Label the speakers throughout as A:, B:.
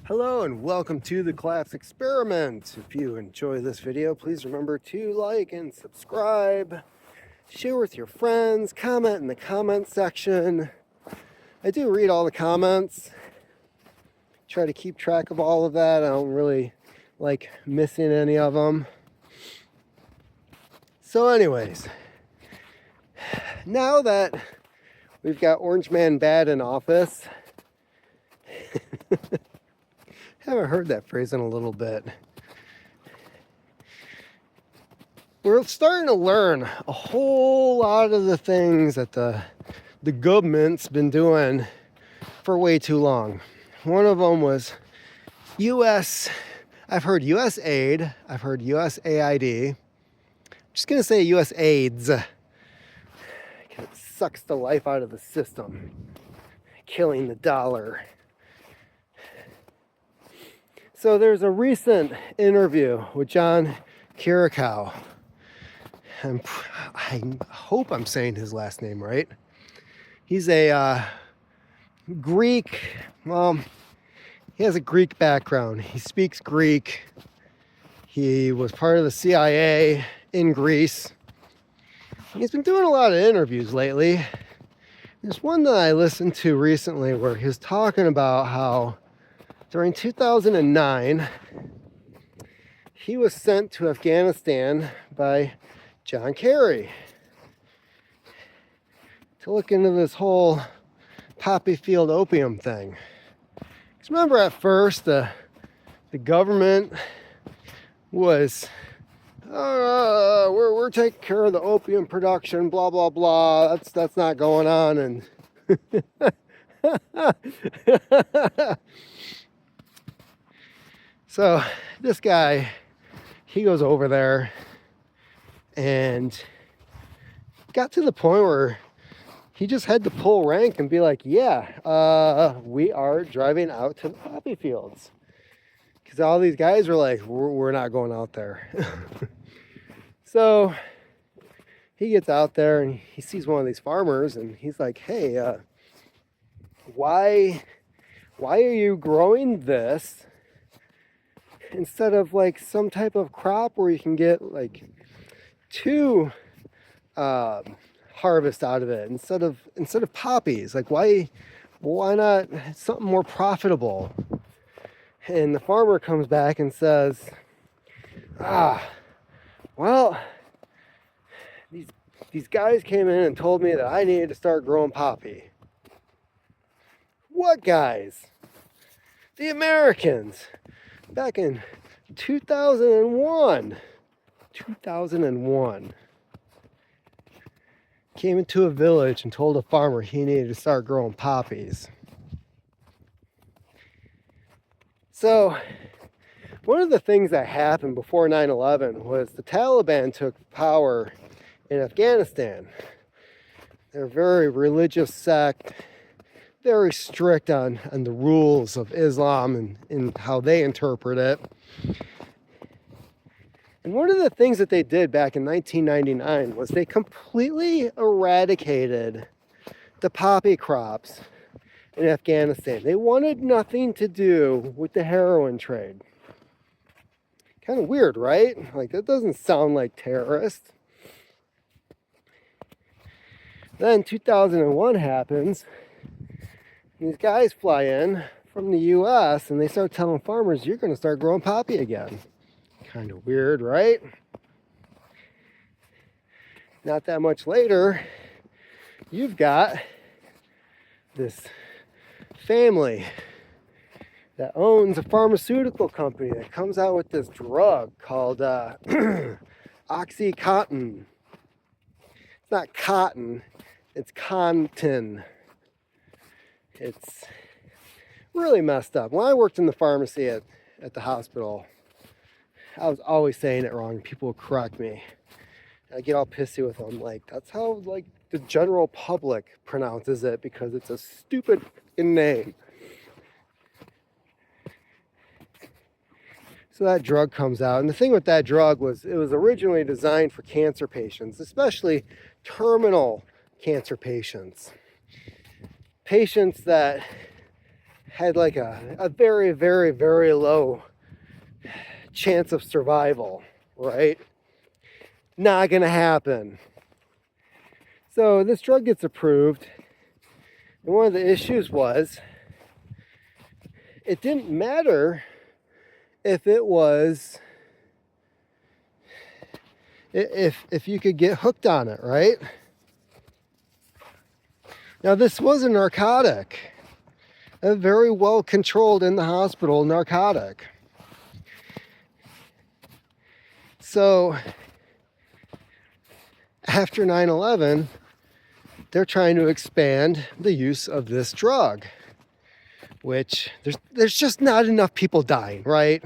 A: Hello and welcome to the class experiment. If you enjoy this video, please remember to like and subscribe, share with your friends, comment in the comment section. I do read all the comments, try to keep track of all of that. I don't really like missing any of them. So anyways, now that we've got Orange Man Bad in office, haven't heard that phrase in a little bit. We're starting to learn a whole lot of the things that the government's been doing for way too long. One of them was I've heard USAID, I've heard USAID. I'm just going to say USAIDs. It sucks the life out of the system, killing the dollar. So there's a recent interview with John Kirikow. I hope I'm saying his last name right. He's a Greek, he has a Greek background. He speaks Greek. He was part of the CIA in Greece. He's been doing a lot of interviews lately. There's one that I listened to recently where he was talking about how during 2009, he was sent to Afghanistan by John Kerry to look into this whole poppy field opium thing. Because remember at first, the government was, we're taking care of the opium production, blah, blah, blah. That's not going on. And so this guy, he goes over there and got to the point where he just had to pull rank and be like, yeah, we are driving out to the poppy fields. Because all these guys were like, we're not going out there. So he gets out there and he sees one of these farmers and he's like, hey, why are you growing this instead of like some type of crop where you can get like two harvest out of it instead of poppies? Like why not something more profitable? And the farmer comes back and says, well, these guys came in and told me that I needed to start growing poppy. What guys? The Americans. Back in 2001. 2001. Came into a village and told a farmer he needed to start growing poppies. So, one of the things that happened before 9/11 was the Taliban took power in Afghanistan. They're a very religious sect, very strict on the rules of Islam and how they interpret it. And one of the things that they did back in 1999 was they completely eradicated the poppy crops in Afghanistan. They wanted nothing to do with the heroin trade. Kind of weird, right? Like, that doesn't sound like terrorists. Then 2001 happens. These guys fly in from the US and they start telling farmers, you're going to start growing poppy again. Kind of weird, right? Not that much later, you've got this family that owns a pharmaceutical company that comes out with this drug called Oxycontin. It's not cotton, it's Contin. It's really messed up. When I worked in the pharmacy at the hospital, I was always saying it wrong. People would correct me. I get all pissy with them. Like, that's how like the general public pronounces it because it's a stupid name. So that drug comes out. And the thing with that drug was it was originally designed for cancer patients, especially terminal cancer patients. Patients that had like a very, very, very low chance of survival, right? Not gonna happen. So this drug gets approved, and one of the issues was it didn't matter if it was if you could get hooked on it, right? Now this was a narcotic, a very well controlled in the hospital narcotic. So after 9/11, they're trying to expand the use of this drug, which there's just not enough people dying, right?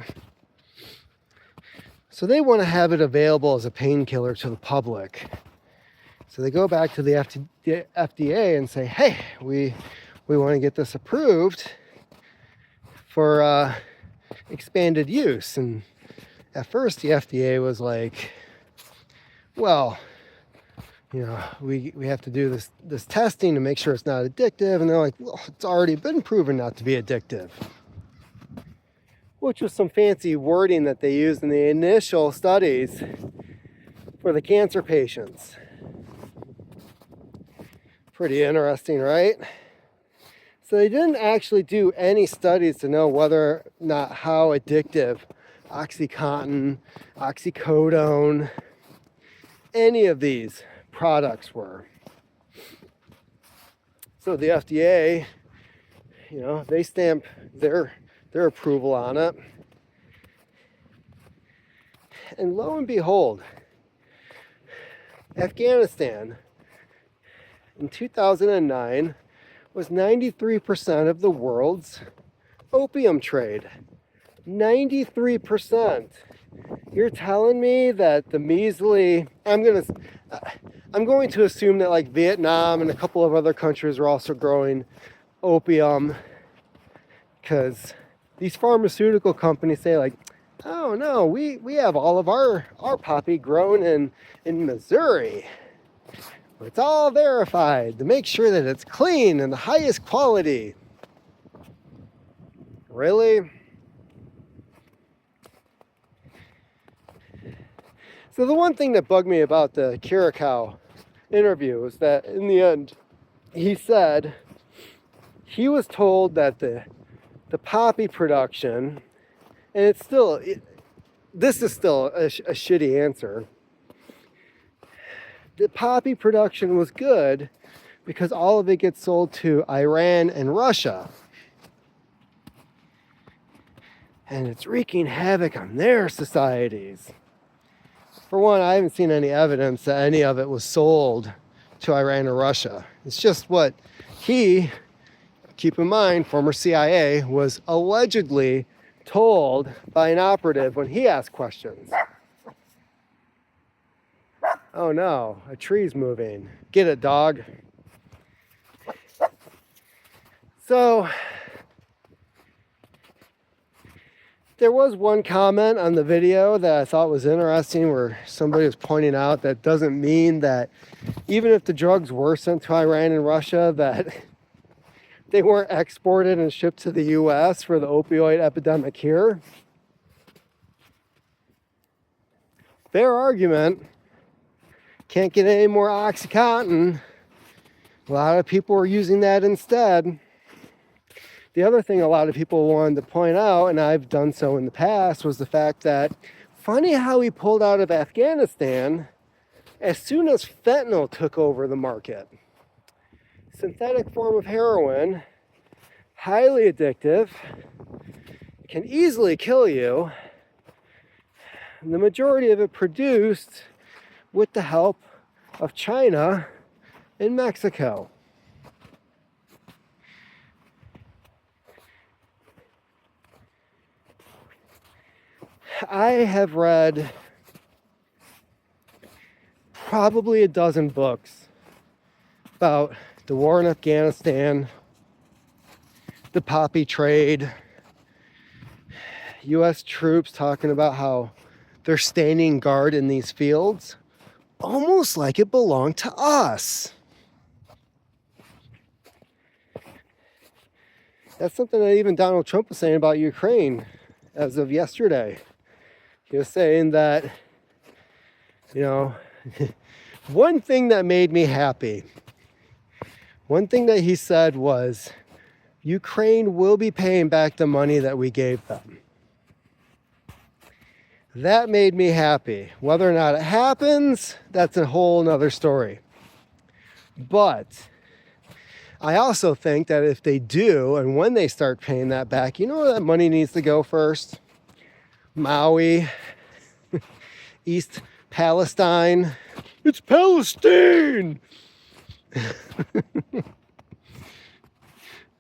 A: So they want to have it available as a painkiller to the public. So they go back to the FDA and say, hey, we want to get this approved for expanded use. And at first the FDA was like, well, you know, we have to do this testing to make sure it's not addictive. And they're like, well, it's already been proven not to be addictive. Which was some fancy wording that they used in the initial studies for the cancer patients. Pretty interesting, right? So they didn't actually do any studies to know whether or not how addictive OxyContin, oxycodone, any of these products were. So the FDA, you know, they stamp their approval on it. And lo and behold, Afghanistan in 2009 was 93% of the world's opium trade. 93%. You're telling me that the measly, I'm going to assume that like Vietnam and a couple of other countries are also growing opium, because these pharmaceutical companies say like, oh no, we have all of our poppy grown in Missouri. It's all verified to make sure that it's clean and the highest quality. Really? So the one thing that bugged me about the Curacao interview was that in the end, he said he was told that the poppy production, and it's still, this is still a shitty answer. The poppy production was good because all of it gets sold to Iran and Russia. And it's wreaking havoc on their societies. For one, I haven't seen any evidence that any of it was sold to Iran or Russia. It's just what he, keep in mind, former CIA, was allegedly told by an operative when he asked questions. Oh no, a tree's moving. Get it, dog. So, there was one comment on the video that I thought was interesting where somebody was pointing out that doesn't mean that even if the drugs were sent to Iran and Russia, that they weren't exported and shipped to the US for the opioid epidemic here. Fair argument. Can't get any more OxyContin. A lot of people were using that instead. The other thing a lot of people wanted to point out, and I've done so in the past, was the fact that funny how he pulled out of Afghanistan as soon as fentanyl took over the market. Synthetic form of heroin, highly addictive, can easily kill you. And the majority of it produced with the help of China and Mexico. I have read probably a dozen books about the war in Afghanistan, the poppy trade, US troops talking about how they're standing guard in these fields, almost like it belonged to us. That's something that even Donald Trump was saying about Ukraine as of yesterday. He was saying that, you know, one thing that made me happy, one thing that he said was, Ukraine will be paying back the money that we gave them. That made me happy. Whether or not it happens, that's a whole nother story. But I also think that if they do, and when they start paying that back, you know where that money needs to go first? Maui, East Palestine. It's Palestine! I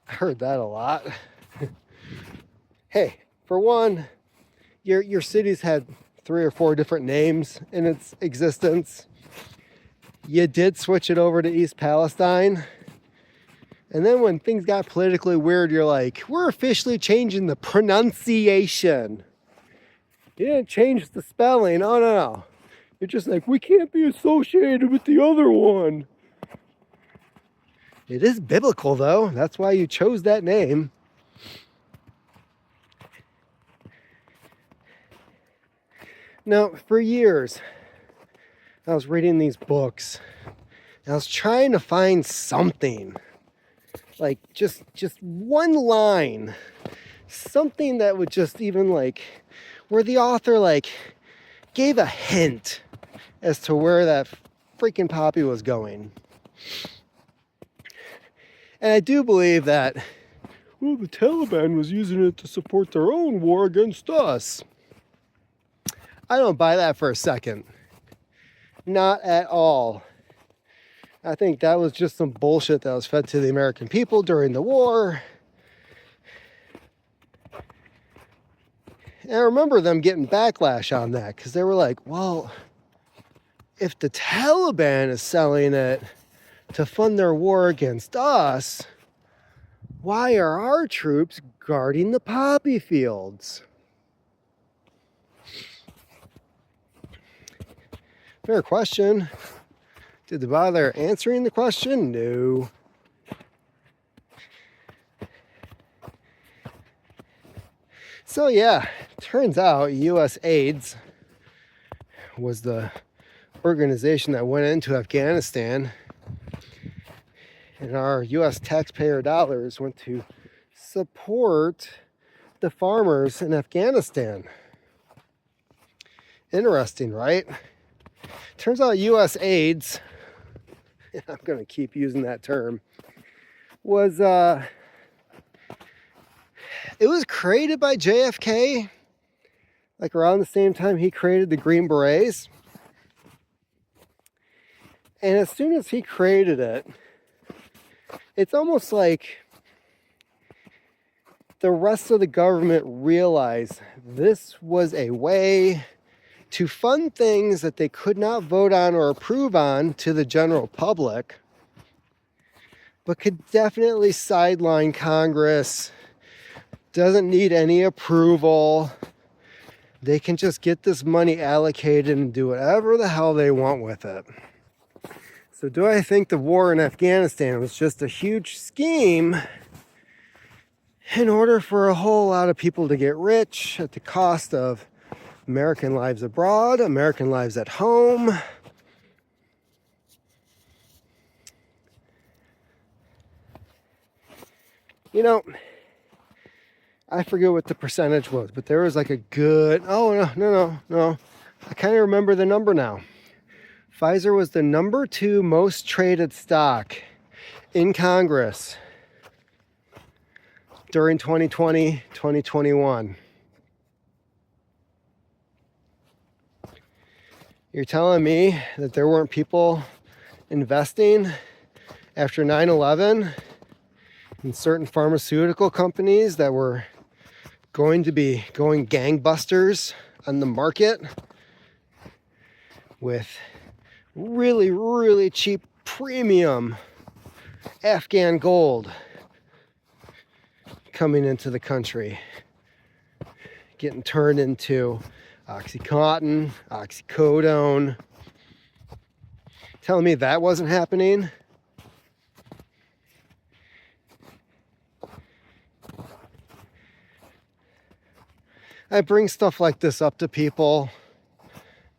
A: heard that a lot. Hey, for one, your city's had 3 or 4 different names in its existence. You did switch it over to East Palestine. And then when things got politically weird, you're like, we're officially changing the pronunciation. You didn't change the spelling. Oh, no. You're just like, we can't be associated with the other one. It is biblical, though. That's why you chose that name. Now, for years, I was reading these books. And I was trying to find something. Like, just one line. Something that would just even, like, where the author, like, gave a hint as to where that freaking poppy was going. And I do believe that, well, the Taliban was using it to support their own war against us. I don't buy that for a second. Not at all. I think that was just some bullshit that was fed to the American people during the war. And I remember them getting backlash on that because they were like, well, if the Taliban is selling it to fund their war against us, why are our troops guarding the poppy fields? Fair question. Did they bother answering the question? No. So yeah, turns out USAIDs was the organization that went into Afghanistan, and our US taxpayer dollars went to support the farmers in Afghanistan. Interesting, right? Turns out USAIDs, I'm going to keep using that term, was it was created by JFK, like around the same time he created the Green Berets. And as soon as he created it, it's almost like the rest of the government realized this was a way to fund things that they could not vote on or approve on to the general public, but could definitely sideline Congress, doesn't need any approval. They can just get this money allocated and do whatever the hell they want with it. So do I think the war in Afghanistan was just a huge scheme in order for a whole lot of people to get rich at the cost of American lives abroad, American lives at home? You know, I forget what the percentage was, but there was like a good, no. I kind of remember the number now. Pfizer was the number 2 most traded stock in Congress during 2020, 2021. You're telling me that there weren't people investing after 9/11 in certain pharmaceutical companies that were going to be going gangbusters on the market with really, really cheap premium Afghan gold coming into the country, getting turned into Oxycontin, oxycodone. Telling me that wasn't happening? I bring stuff like this up to people,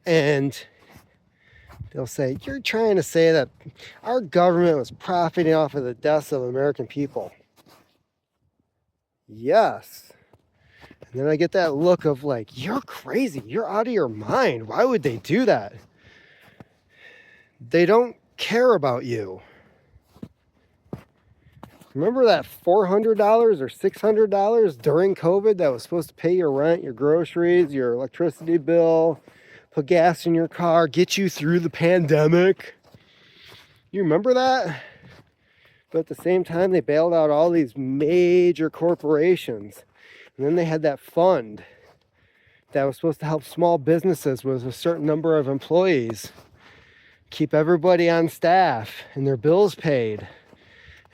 A: and they'll say, you're trying to say that our government was profiting off of the deaths of American people. Yes. And then I get that look of like, you're crazy. You're out of your mind. Why would they do that? They don't care about you. Remember that $400 or $600 during COVID that was supposed to pay your rent, your groceries, your electricity bill, put gas in your car, get you through the pandemic? You remember that? But at the same time, they bailed out all these major corporations. And then they had that fund that was supposed to help small businesses with a certain number of employees, keep everybody on staff and their bills paid.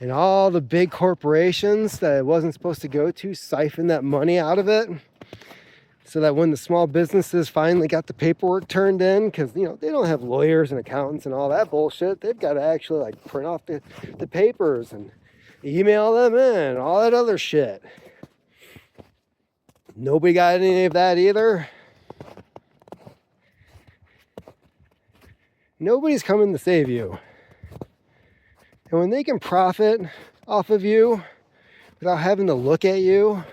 A: And all the big corporations that it wasn't supposed to go to siphoned that money out of it, so that when the small businesses finally got the paperwork turned in, because they don't have lawyers and accountants and all that bullshit, they've got to actually like print off the papers and email them in, all that other shit. Nobody got any of that either. Nobody's coming to save you. And when they can profit off of you without having to look at you,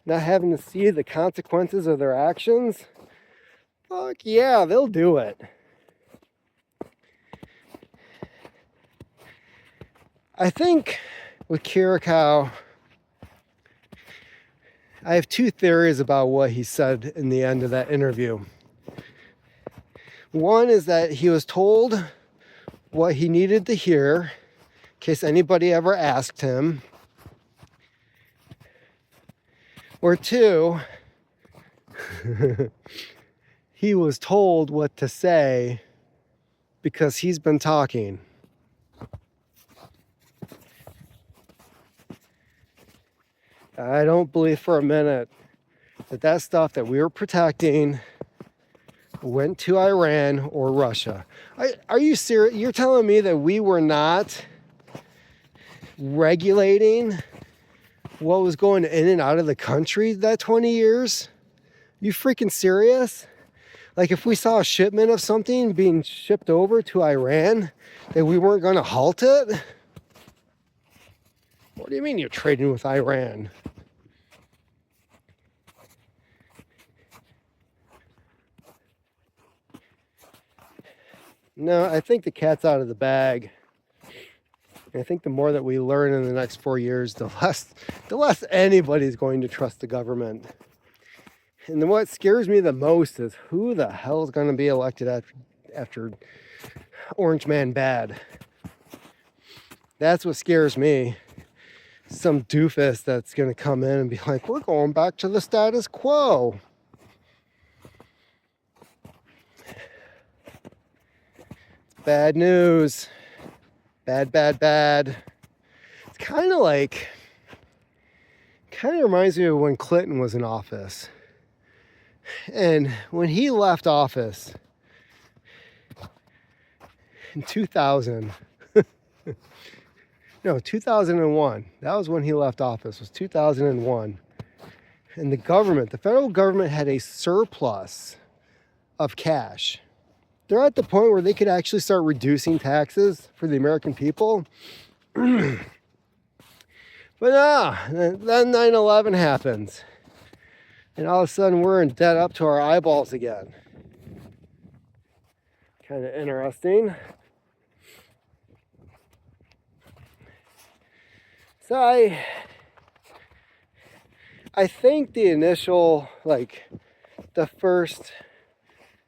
A: not having to see the consequences of their actions, fuck yeah, they'll do it. I think with Curacao, I have two theories about what he said in the end of that interview. One is that he was told what he needed to hear, in case anybody ever asked him. Or two, he was told what to say because he's been talking. I don't believe for a minute that stuff that we were protecting went to Iran or Russia. Are you serious? You're telling me that we were not regulating what was going in and out of the country that 20 years? You freaking serious? Like if we saw a shipment of something being shipped over to Iran, that we weren't going to halt it? What do you mean you're trading with Iran? No, I think the cat's out of the bag. And I think the more that we learn in the next 4 years, the less anybody's going to trust the government. And then what scares me the most is who the hell is going to be elected after Orange Man Bad. That's what scares me. Some doofus that's going to come in and be like, we're going back to the status quo. It's bad news. Bad, bad, bad. It's kind of reminds me of when Clinton was in office. And when he left office in 2000, no, 2001, that was when he left office, was 2001. And the federal government had a surplus of cash. They're at the point where they could actually start reducing taxes for the American people. But then 9/11 happens. And all of a sudden we're in debt up to our eyeballs again. Kind of interesting. So I think the initial, the first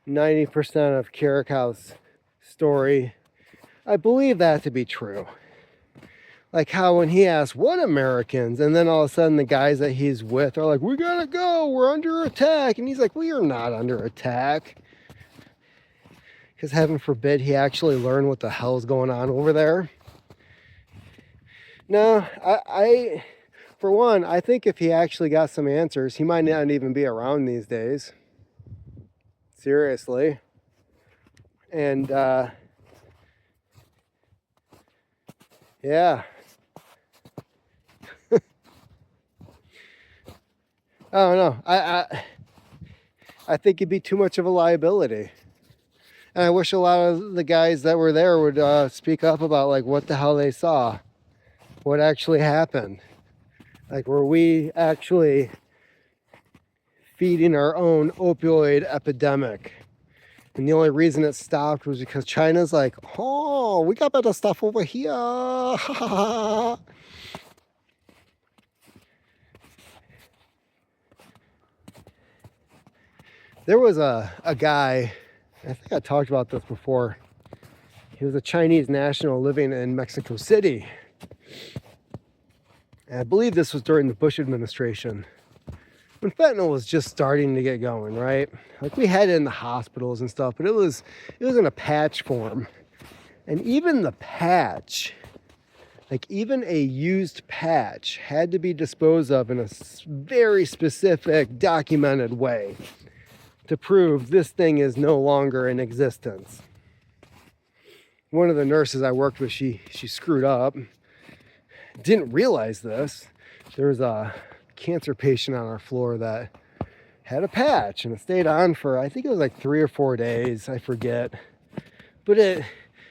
A: 90% of Caracao's story, I believe that to be true. Like how when he asked, what Americans? And then all of a sudden the guys that he's with are like, we gotta go, we're under attack. And he's like, we are not under attack. Because heaven forbid he actually learn what the hell is going on over there. No, I for one, I think if he actually got some answers, he might not even be around these days. Seriously. And yeah. I don't know. I think it'd be too much of a liability. And I wish a lot of the guys that were there would speak up about like what the hell they saw, what actually happened. Like, were we actually feeding our own opioid epidemic? And the only reason it stopped was because China's like, oh, we got better stuff over here. There was a guy, I think I talked about this before. He was a Chinese national living in Mexico City. And I believe this was during the Bush administration, when fentanyl was just starting to get going, right? Like, we had it in the hospitals and stuff, but it was in a patch form. And even the patch, like even a used patch, had to be disposed of in a very specific, documented way to prove this thing is no longer in existence. One of the nurses I worked with, she screwed up. Didn't realize this. There was a cancer patient on our floor that had a patch, and it stayed on for, I think it was like 3 or 4 days, I forget. But it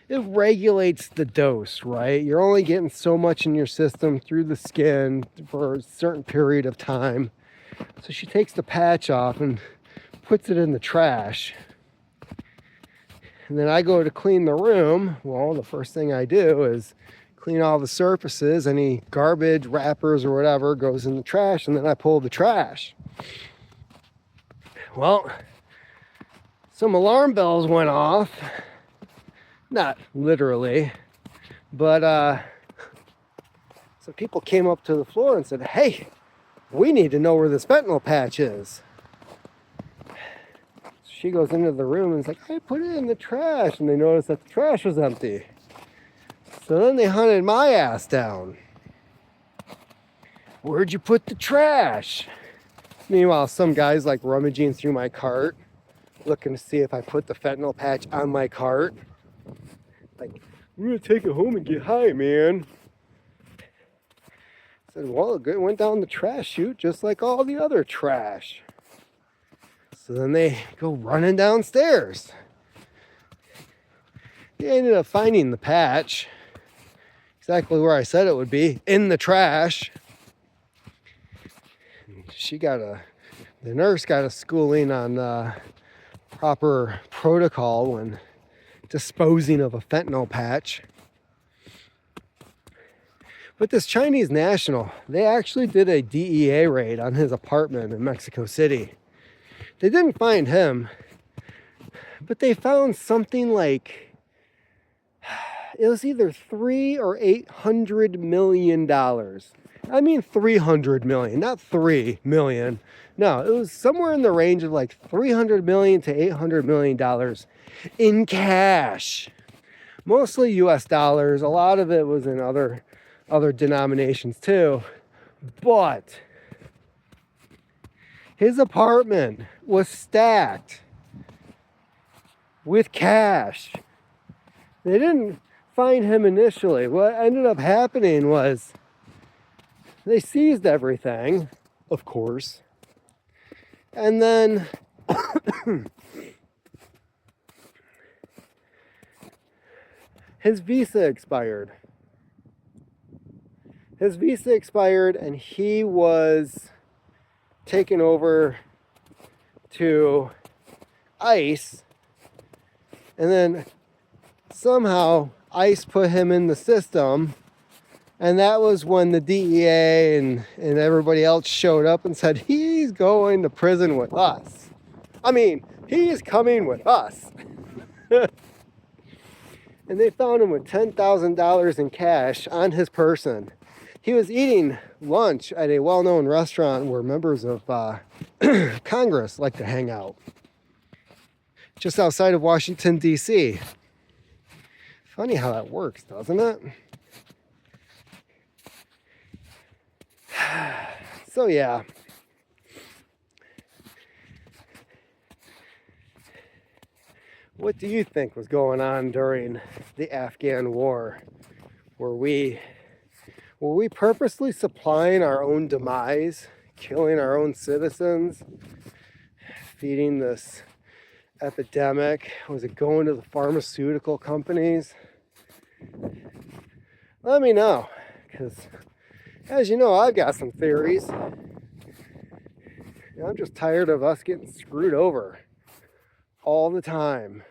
A: regulates the dose, right? You're only getting so much in your system through the skin for a certain period of time. So she takes the patch off and puts it in the trash. And then I go to clean the room. Well, the first thing I do is clean all the surfaces. Any garbage, wrappers, or whatever goes in the trash, and then I pull the trash. Well, some alarm bells went off. Not literally, but some people came up to the floor and said, hey, we need to know where this fentanyl patch is. She goes into the room and is like, I put it in the trash. And they noticed that the trash was empty. So then they hunted my ass down. Where'd you put the trash? Meanwhile, some guy's like rummaging through my cart, looking to see if I put the fentanyl patch on my cart. Like, I'm gonna take it home and get high, man. I said, well, it went down the trash chute just like all the other trash. So then they go running downstairs. They ended up finding the patch exactly where I said it would be, in the trash. The nurse got a schooling on proper protocol when disposing of a fentanyl patch. But this Chinese national, they actually did a DEA raid on his apartment in Mexico City. They didn't find him, but they found something like, it was either $300 or $800 million. I mean 300 million, not 3 million. No, it was somewhere in the range of like $300 million to $800 million in cash. Mostly US dollars. A lot of it was in other denominations too. But his apartment was stacked with cash. They didn't find him initially. What ended up happening was they seized everything, of course, and then his visa expired. His visa expired and he was taken over to ICE, and then somehow ICE put him in the system, and that was when the DEA and everybody else showed up and said, he's going to prison with us. I mean, he's coming with us. And they found him with $10,000 in cash on his person. He was eating lunch at a well-known restaurant where members of Congress like to hang out, just outside of Washington, D.C. Funny how that works, doesn't it? So yeah. What do you think was going on during the Afghan war? Were we purposely supplying our own demise, killing our own citizens, feeding this epidemic? Was it going to the pharmaceutical companies? Let me know, because as you know, I've got some theories. I'm just tired of us getting screwed over all the time.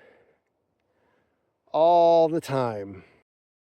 A: All the time.